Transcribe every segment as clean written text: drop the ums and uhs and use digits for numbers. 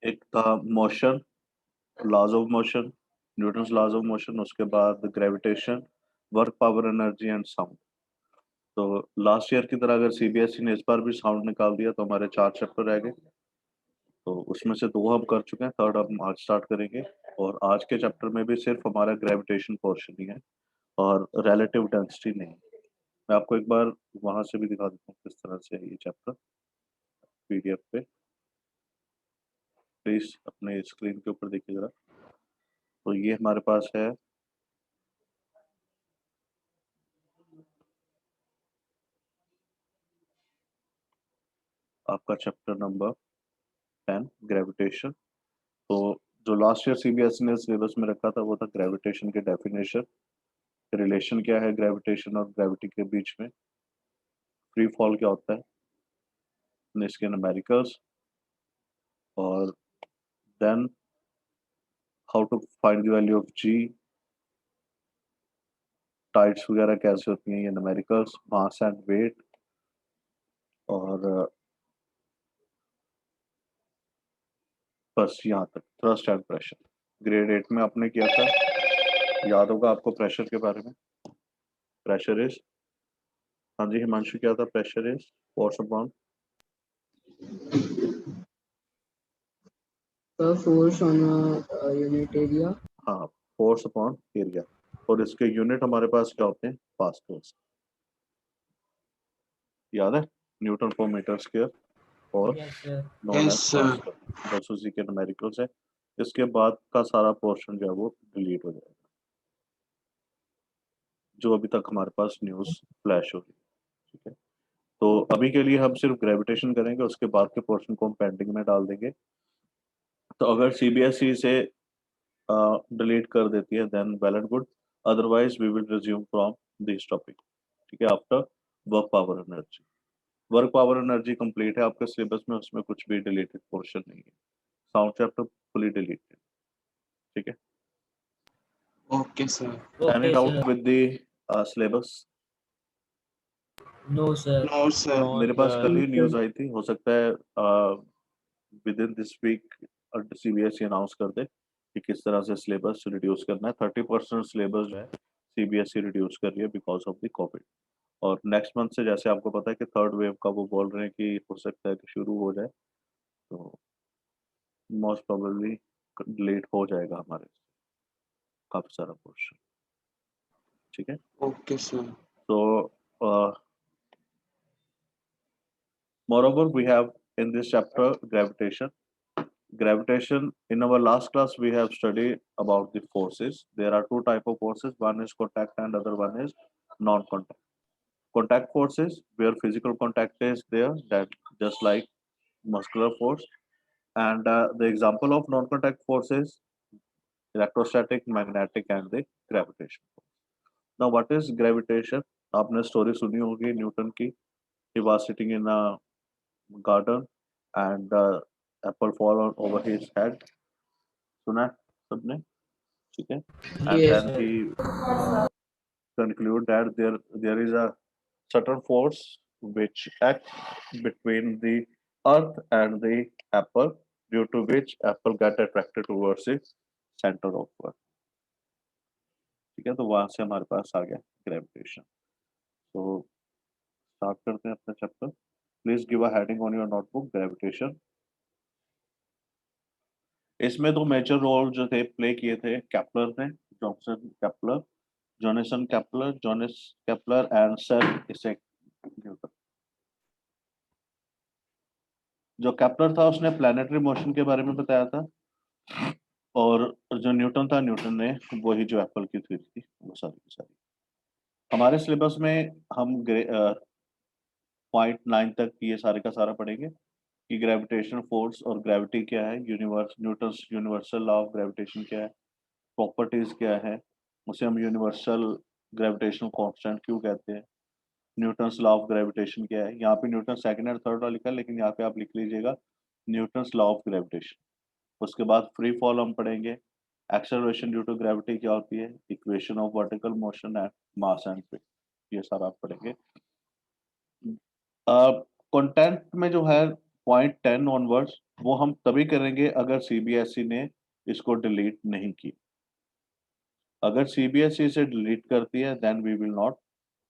एक था motion, laws of motion, Newton's laws of motion, उसके बाद gravitation, work, power, energy and sound. तो लास्ट ईयर की तरह अगर सीबीएसई ने इस बार भी साउंड निकाल दिया तो हमारे 4 चैप्टर रह गए। तो उसमें से 2 हम कर चुके हैं, थर्ड हम आज स्टार्ट करेंगे। और आज के चैप्टर में भी सिर्फ हमारा ग्रेविटेशन पोर्शन ही है और रिलेटिव डेंसिटी नहीं। मैं आपको एक बार वहां से भी दिखा देता हूँ किस तरह से है ये चैप्टर पीडीएफ पे। प्लीज अपने स्क्रीन के ऊपर देखिए जरा। तो ये हमारे पास है आपका चैप्टर नंबर 10 ग्रेविटेशन। तो जो लास्ट ईयर सीबीएसई ने सिलेबस में रखा था वो था ग्रेविटेशन के डेफिनेशन, रिलेशन क्या है ग्रेविटेशन और ग्रेविटी के बीच में, फ्री फॉल क्या होता है, इसके न्यूमेरिकल्स, और then how to find the value of G, tides वगैरह कैसे होती हैं, ये न्यूमेरिकल्स, मास एंड वेट, और बस यहाँ तक थ्रस्ट एंड प्रेशर। ग्रेड 8 में आपने किया था, याद होगा आपको प्रेशर के बारे में। प्रेशर इज, हाँ जी हिमांशु क्या था, pressure is force upon, force on a unit area. हाँ फोर्स अपॉन एरिया, और इसके यूनिट हमारे पास क्या होते हैं, पास्कल्स। याद है, न्यूटन पर मीटर स्क्वायर और Yes, sir. Known Yes, as sir. Pascal, बस उसी के न्यूमेरिकल्स है। इसके बाद का सारा पोर्शन जो है वो डिलीट हो जाएगा, जो अभी तक हमारे पास न्यूज फ्लैश हो रही है। ठीक है, तो अभी के लिए हम सिर्फ ग्रेविटेशन करेंगे, उसके बाद के पोर्शन को हम पेंडिंग में डाल देंगे। तो अगर सीबीएसई से डिलीट कर देती है then well and good, otherwise we will resume from this topic. ठीक है, after work, power, energy. Work, power, energy complete है आपके सिलेबस में, उसमें कुछ भी डिलीटेड पोर्शन नहीं है। Sound chapter fully deleted. ठीक है, Okay, sir. Any Okay, doubt sir. With the syllabus? No, sir. No, sir. मेरे No, पास कल sir. ही न्यूज आई थी, हो सकता है within this week CBSE announce कर दे कि किस तरह से सिलेबस रिड्यूस करना है। 30% सिलेबस जो है सीबीएसई रिड्यूस कर रही है बिकॉज ऑफ द कोविड। और नेक्स्ट मंथ से जैसे आपको पता है कि थर्ड वेव का वो बोल रहे हैं कि हो सकता है कि शुरू हो जाए, तो मोस्ट प्रोबेबली लेट हो जाएगा हमारे काफी सारा पोर्शन। ठीक है, Okay, sir. तो moreover we have in this chapter gravitation. In our last class we have studied about the forces. There are two type of forces, one is contact and other one is non-contact. Contact forces where physical contact is there, that just like muscular force, and the example of non-contact forces electrostatic, magnetic and the gravitation force. Now what is gravitation? आपने story सुनी होगी Newton की, he was sitting in a garden and apple fall on over his head, सुना है सबने? ठीक है, and Yes, then sir. he conclude that there is a certain force which acts between the earth and the apple, due to which apple get attracted towards its center of earth. ठीक है, तो वहां से हमारे पास आ गया gravitation. तो start करते हैं अपना chapter. Please give a heading on your notebook, gravitation. इसमें दो मेजर रोल जो थे प्ले किए थे केपलर ने, Johnson Kepler, Jonasson Kepler, Jonas Kepler and sir Isaac Newton. जो केपलर था उसने प्लैनेटरी मोशन के बारे में बताया था, और जो न्यूटन था, न्यूटन ने वही जो एप्पल की थ्योरी थी वो सारी की सारी। हमारे सिलेबस में हम पॉइंट 9 तक ये सारे का सारा पढ़ेंगे कि ग्रेविटेशन फोर्स और ग्रेविटी क्या है, universe Newton's universal law of gravitation क्या है, प्रॉपर्टीज क्या है, उसे हम यूनिवर्सल ग्रेविटेशनल कांस्टेंट क्यों कहते हैं, न्यूटन्स लॉ ऑफ ग्रेविटेशन क्या है। यहाँ पे न्यूटन सेकंड और थर्ड वाला लिखा है, लेकिन यहाँ पे आप लिख लीजिएगा न्यूटन्स लॉ ऑफ ग्रेविटेशन। उसके बाद फ्री फॉल हम पढ़ेंगे, एक्सेलरेशन ड्यू टू ग्रेविटी क्या होती है, equation of vertical motion and mass and weight, ये सारा आप पढ़ेंगे। कंटेंट में जो है पॉइंट 10 ऑनवर्ड्स वो हम तभी करेंगे अगर सीबीएसई ने इसको डिलीट नहीं की। अगर सीबीएसई से डिलीट करती है then we will not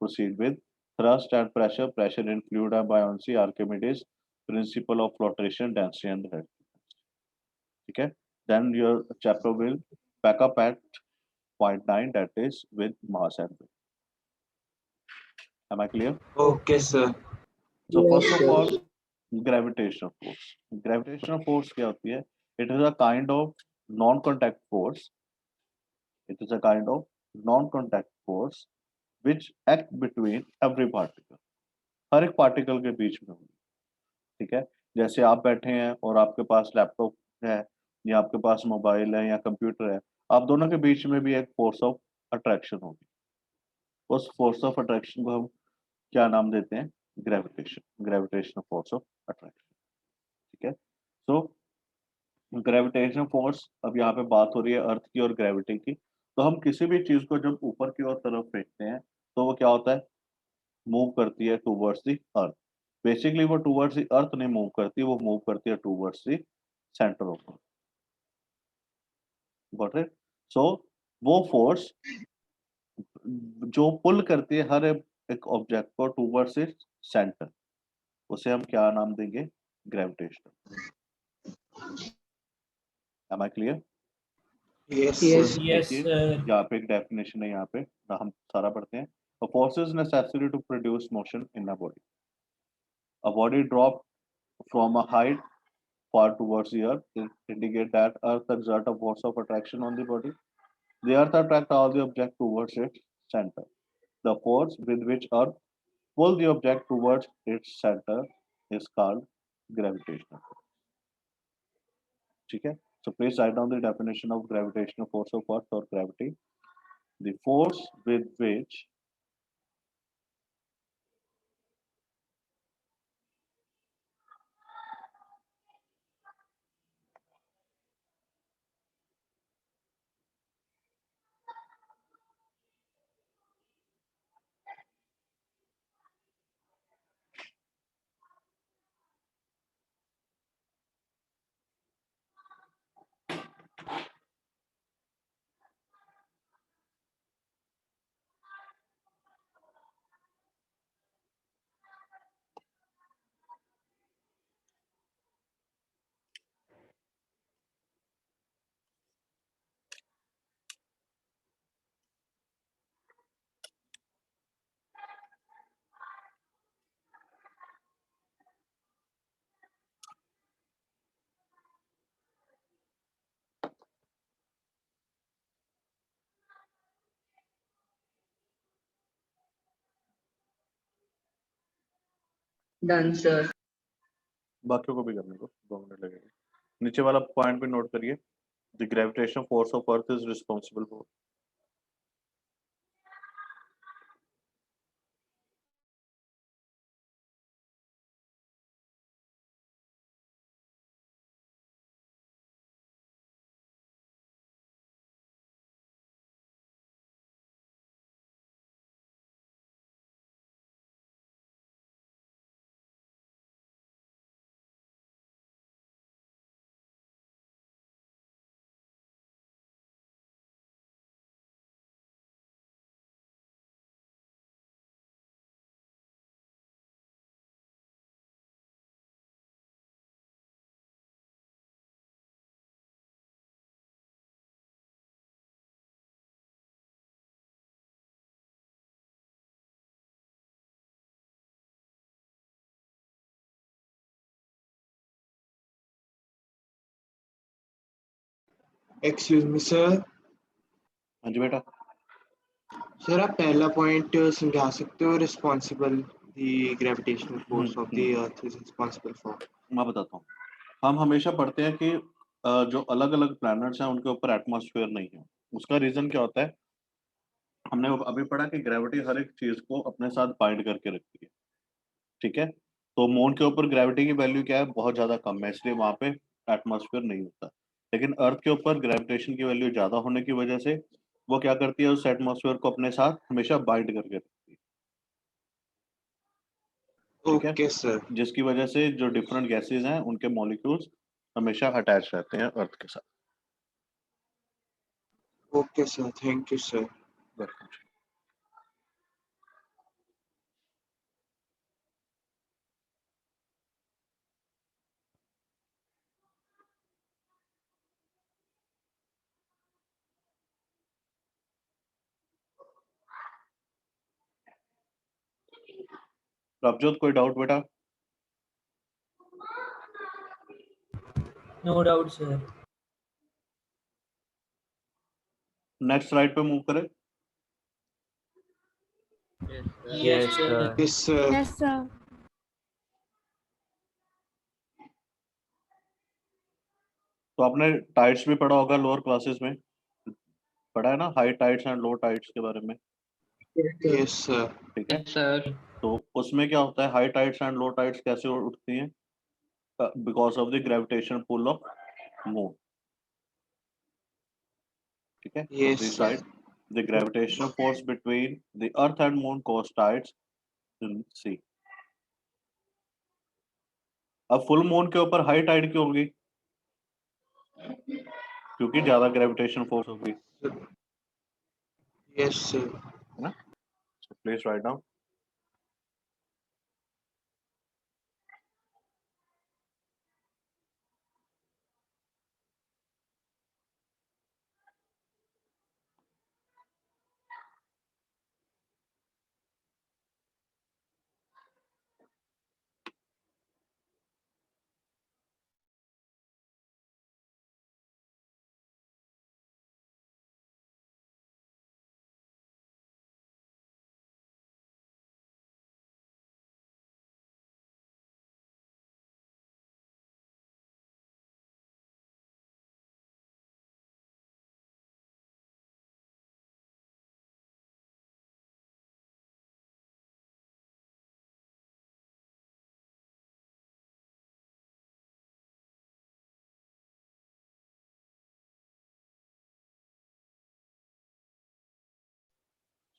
proceed with thrust and pressure, pressure in fluid and buoyancy, Archimedes principle of flotation, density and head. ठीक है, then your chapter will back up at point 9, that is with mass and weight. Am I clear? Okay, sir. So Yes, first of sir. all, gravitational force. Gravitational force क्या होती है? It is a kind of non-contact force. It is a kind of non-contact force which act between every particle. हर एक particle के बीच में होगी। ठीक है, जैसे आप बैठे हैं और आपके पास लैपटॉप है या आपके पास मोबाइल है या कंप्यूटर है, आप दोनों के बीच में भी एक फोर्स ऑफ अट्रैक्शन होगी। उस फोर्स ऑफ अट्रैक्शन को हम क्या नाम देते हैं? Gravitational force of attraction. ठीक है, सो ग्रेविटेशनल फोर्स, अब यहाँ पे बात हो रही है अर्थ की और ग्रेविटी की। तो हम किसी भी चीज को जब ऊपर की ओर तरफ फेंकते हैं तो वो क्या होता है? मूव करती है टूवर्ड्स द अर्थ। बेसिकली वो टूवर्ड्स द अर्थ नहीं मूव करती, वो मूव करती है towards the centre of earth. Got it? So वो फोर्स जो पुल करती है हर एक ऑब्जेक्ट को टूवर्ड्स इट्स सेंटर, उसे हम क्या नाम देंगे? Gravitation. Am I clear? Yes, Yes. sir. Yes, देखिए sir. यहाँ पे एक डेफिनेशन है, यहाँ पे हम सारा पढ़ते हैं। A force is necessary to produce motion in a body. A body drop from a height far towards the earth indicate that earth exert a force of attraction on the body. The earth attract all the object towards its center. The force with which earth pull the object towards its center is called gravitational force. ठीक है? So please write down the definition of gravitational force of earth or gravity. The force with which Done, sir. बाकियों को भी करने को 2 minute लगेंगे। नीचे वाला पॉइंट भी नोट करिए। The gravitation force of earth is responsible for Excuse me, sir. हाँ जी बेटा। Sir, आप पहला पॉइंट समझा सकते हो? Responsible the gravitational force of the earth is responsible for. मैं बताता हूँ। हम हमेशा पढ़ते हैं कि जो अलग अलग प्लैनेट्स हैं उनके ऊपर एटमॉस्फेयर नहीं है। उसका रीजन क्या होता है? हमने अभी पढ़ा कि ग्रेविटी हर एक चीज को अपने साथ बाइंड करके रखती है। ठीक है, तो मून के ऊपर ग्रेविटी की वैल्यू क्या है? बहुत ज्यादा कम है, इसलिए वहां पे एटमॉस्फेयर नहीं होता। लेकिन अर्थ के ऊपर ग्रेविटेशन की वैल्यू ज्यादा होने की वजह से वो क्या करती है? उस एटमॉस्फेयर को अपने साथ हमेशा बाइंड करके रखती है। ठीक है, ओके सर, जिसकी वजह से जो डिफरेंट गैसेस हैं उनके मॉलिक्यूल्स हमेशा अटैच रहते हैं अर्थ के साथ। Okay sir, thank you sir. Welcome. Prabhjot, कोई डाउट बेटा? No doubt, sir. Next slide पे मूव करें। Yes, sir. Yes sir, Yes, sir. तो आपने टाइड्स भी पढ़ा होगा लोअर क्लासेस में, पढ़ा है ना, high tides and low tides के बारे में, Yes, sir. यस सर, ठीक है। सर। तो उसमें क्या होता है, high tides and low tides कैसे उठती हैं? Because of the gravitation pull of moon, ठीक है। Yes, this sir. Side the gravitational force between the earth and moon cause tides in sea. अब फुल मून के ऊपर हाई टाइड क्यों होगी? क्योंकि ज्यादा ग्रेविटेशन फोर्स होगी, Yes, sir. है ना। So please write down.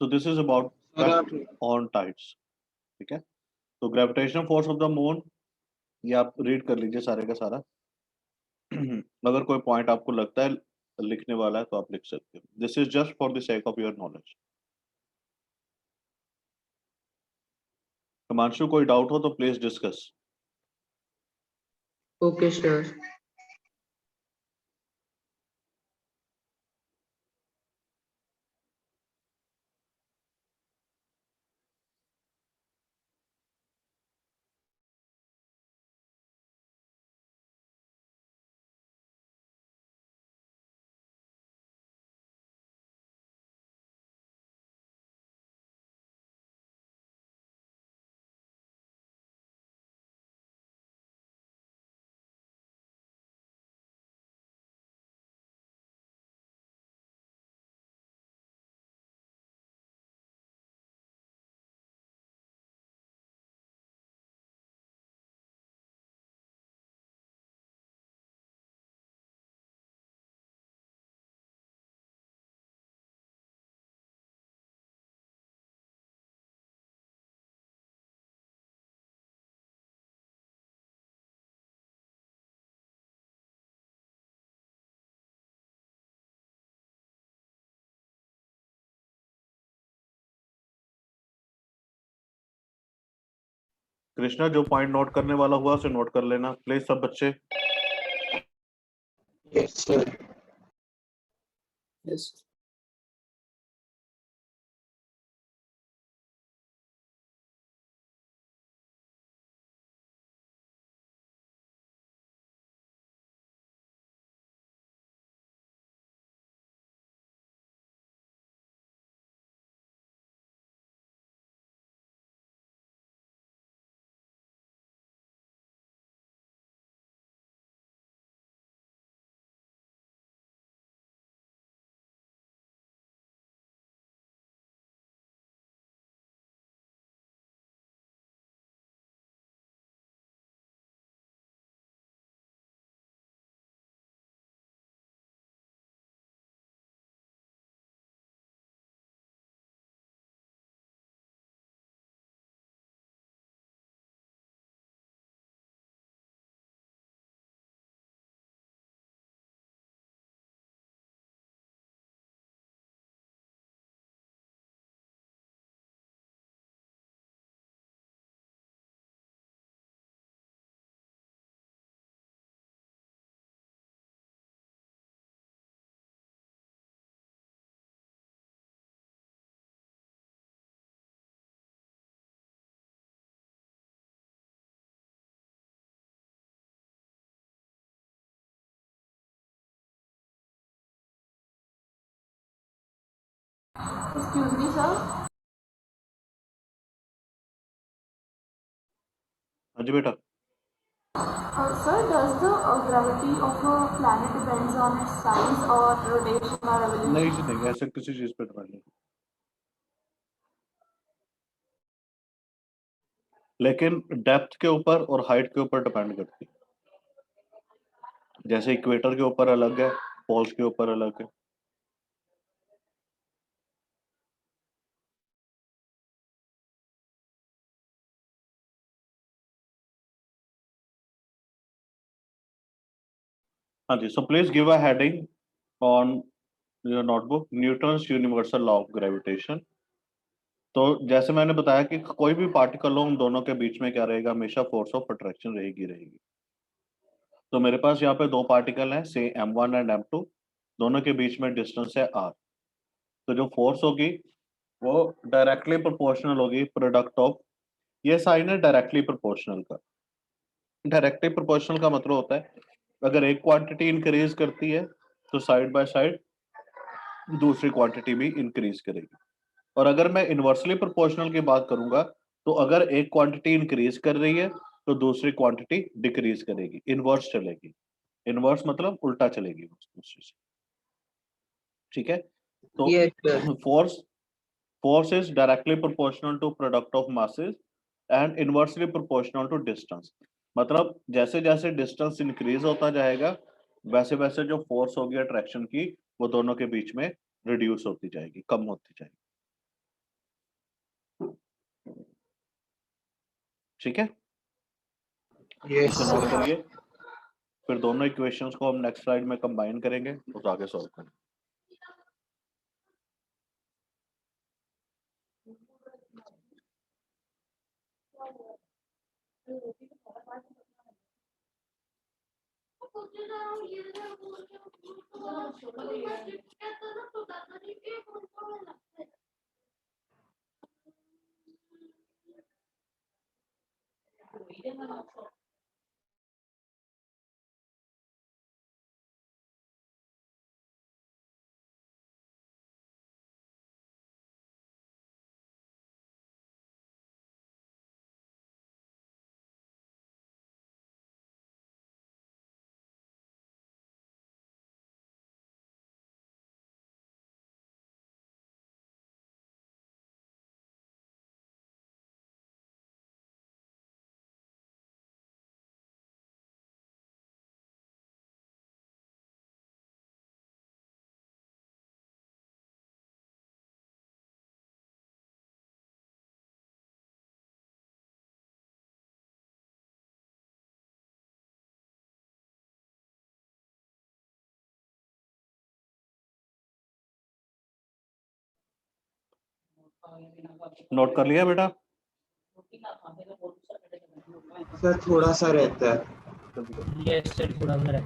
So this is about Sir, आप on tides, ठीक है। तो gravitational force of the moon, ये आप रीड कर लीजिए सारे का सारा। अगर कोई पॉइंट आपको लगता है लिखने वाला है तो आप लिख सकते हो। This is just for the sake of your knowledge. Himanshu, कोई डाउट हो तो please discuss. Okay, sir. Krishna, जो पॉइंट नोट करने वाला हुआ उसे नोट कर लेना प्लीज सब बच्चे। yes, sir. Yes. Excuse me, sir. हाँ जी बेटा। Sir, does the gravity of a planet depends on its size or rotation or नहीं evolution? जी नहीं, ऐसे किसी चीज पे डिपेंड नहीं, लेकिन डेप्थ के ऊपर और हाइट के ऊपर डिपेंड करती है। जैसे इक्वेटर के ऊपर अलग है, पोल्स के ऊपर अलग है। हाँ जी, so please give a heading on your notebook, Newton's universal law of gravitation. तो जैसे मैंने बताया कि कोई भी पार्टिकल हो, उन दोनों के बीच में क्या रहेगा, हमेशा फोर्स ऑफ अट्रैक्शन रहेगी। तो मेरे पास यहाँ पे दो पार्टिकल हैं, से m1 एंड m2, दोनों के बीच में डिस्टेंस है r। तो जो फोर्स होगी वो डायरेक्टली प्रोपोर्शनल होगी प्रोडक्ट ऑफ, ये साइन है डायरेक्टली प्रोपोर्शनल का। डायरेक्टली प्रोपोर्शनल का मतलब होता है अगर एक क्वांटिटी इंक्रीज करती है तो साइड बाय साइड दूसरी क्वांटिटी भी इंक्रीज करेगी। और अगर मैं इनवर्सली प्रोपोर्शनल की बात करूंगा तो अगर एक क्वांटिटी इंक्रीज कर रही है तो दूसरी क्वांटिटी डिक्रीज करेगी, इनवर्स चलेगी। इनवर्स मतलब उल्टा चलेगी दूसरी से। ठीक है, तो Yes, sir. Force is directly proportional to product of masses and inversely proportional to distance. मतलब जैसे जैसे डिस्टेंस इंक्रीज होता जाएगा वैसे वैसे जो फोर्स होगी अट्रैक्शन की वो दोनों के बीच में रिड्यूस होती जाएगी, कम होती जाएगी। ठीक है, Yes, इसको sir. नोट करिए। फिर दोनों इक्वेशंस को हम नेक्स्ट स्लाइड में कंबाइन करेंगे तो आगे सॉल्व करेंगे। नोट कर लिया बेटा? सर थोड़ा सा रहता है। Yes, sir. थोड़ा सा है.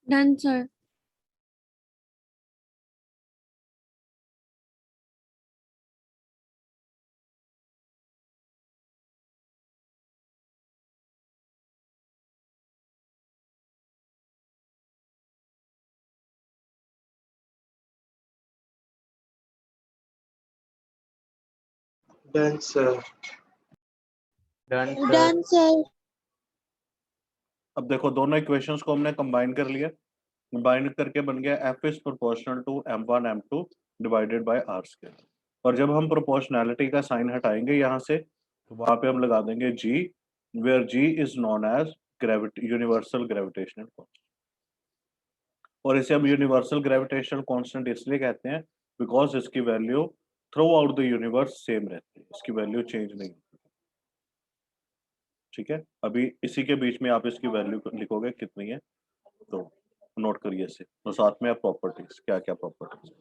Done, sir. Done, sir. Done, sir. Done, sir. अब देखो दोनों इक्वेशंस को हमने कंबाइन कर लिया, कंबाइन करके बन गया F is proportional to m1 m2 divided by R square. और जब हम प्रोपोर्शनैलिटी का साइन हटाएंगे यहाँ से तो वहां पे हम लगा देंगे g, where g is known as gravity universal gravitational constant. और इसे हम यूनिवर्सल ग्रेविटेशनल कांस्टेंट इसलिए कहते हैं बिकॉज इसकी value through out the universe same रहती है, इसकी वैल्यू चेंज नहीं होती। ठीक है, अभी इसी के बीच में आप इसकी वैल्यू लिखोगे कितनी है, तो नोट करिए इसे। तो साथ में आप प्रॉपर्टीज, क्या क्या प्रॉपर्टीज है।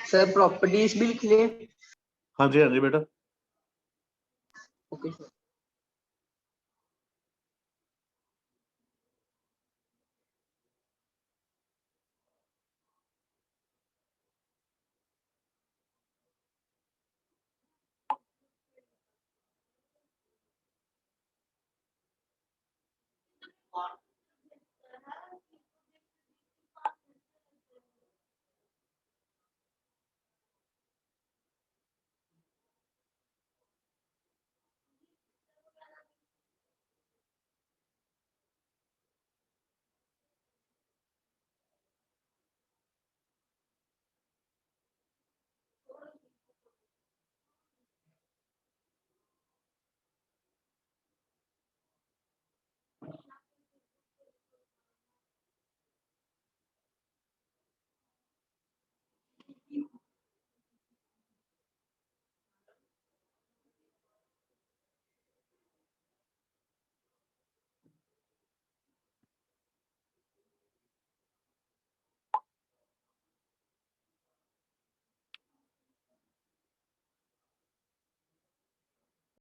सर प्रॉपर्टीज भी लिख लें? हाँ जी बेटा। Okay sir.